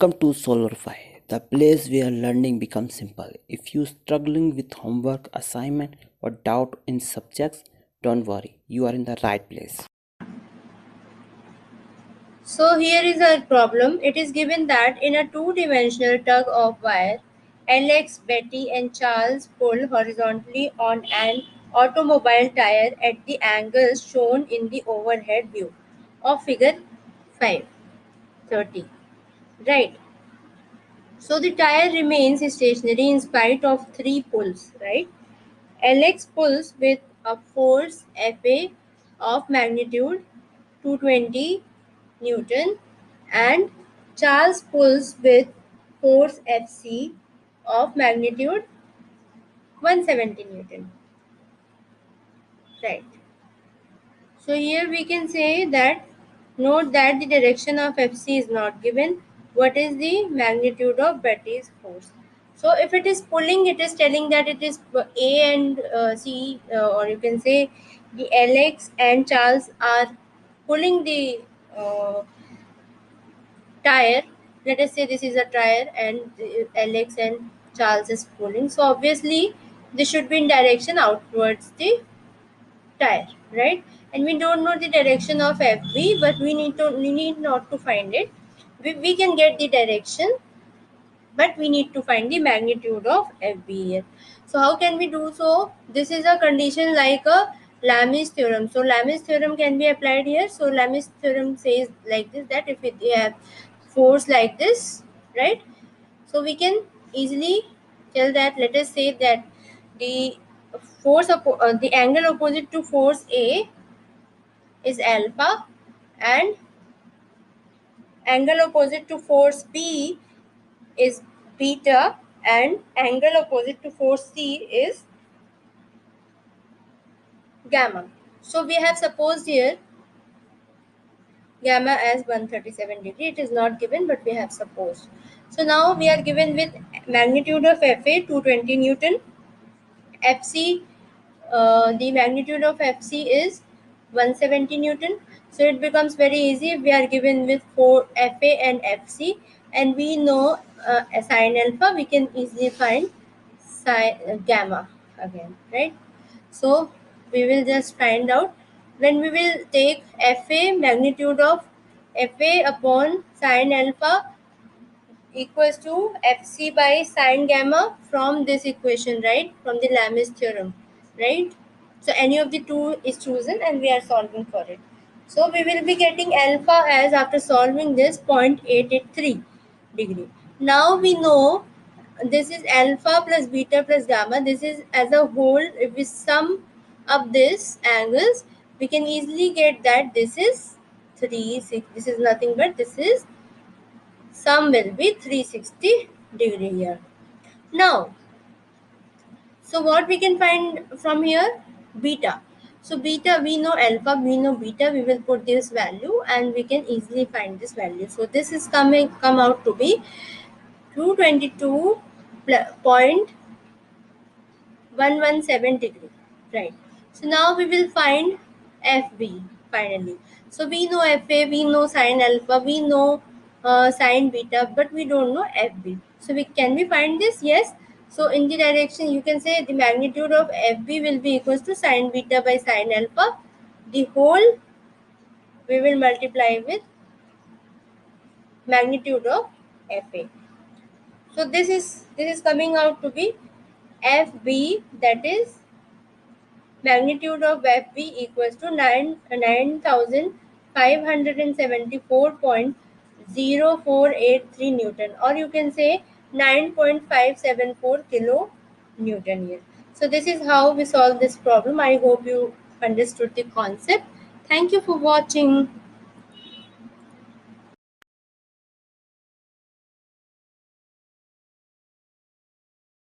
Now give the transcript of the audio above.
Welcome to Solarify, the place where learning becomes simple. If you're struggling with homework, assignment, or doubt in subjects, don't worry, you are in the right place. So here is our problem. It is given that in a two-dimensional tug of wire, Alex, Betty and Charles pull horizontally on an automobile tire at the angles shown in the overhead view of figure 5:30. Right. So the tire remains stationary in spite of three pulls, right? Alex pulls with a force Fa of magnitude 220 Newton and Charles pulls with force Fc of magnitude 170 Newton. Right. So here we can say that note that the direction of Fc is not given. What is the magnitude of Betty's force? So if it is pulling, it is telling that it is A and C, or you can say the Alex and Charles are pulling the uh, tire. Let us say this is a tire and Alex and Charles is pulling. So obviously this should be in direction outwards the tire, right? And we don't know the direction of FB, but we need not to find it. We can get the direction, but we need to find the magnitude of FB here. So how can we do so? This is a condition like a Lami's theorem. So Lami's theorem can be applied here. So Lami's theorem says like this, that if we have force like this, right? So we can easily tell that, let us say that the the angle opposite to force A is alpha and angle opposite to force B is beta and angle opposite to force C is gamma. So we have supposed here gamma as 137 degree. It is not given, but we have supposed. So now we are given with magnitude of Fa 220 Newton, Fc, the magnitude of Fc is 170 Newton. So it becomes very easy if we are given with 4 Fa and Fc, and we know sine alpha, we can easily find sine gamma again, right? So we will just find out when we will take Fa magnitude of Fa upon sine alpha equals to Fc by sine gamma from this equation, right? From the Lami's theorem, right? So any of the two is chosen and we are solving for it. So we will be getting alpha as, after solving this, 0.883 degree. Now we know this is alpha plus beta plus gamma. This is as a whole. If we sum up this angles, we can easily get that this is 3 6. This is nothing but this is sum will be 360 degree here. Now, so what we can find from here? Beta. So beta, we know alpha, we know beta. We will put this value and we can easily find this value. So this is come out to be 222.117 degree, right? So now we will find FB finally. So we know FA, we know sine alpha, we know sine beta, but we don't know FB. So we find this? Yes. So in the direction, you can say the magnitude of FB will be equals to sine beta by sine alpha. The whole we will multiply with magnitude of FA. So this is coming out to be FB, that is magnitude of FB equals to 9,574.0483 Newton, or you can say 9.574 kilo Newton here. So this is how we solve this problem. I hope you understood the concept. Thank you for watching.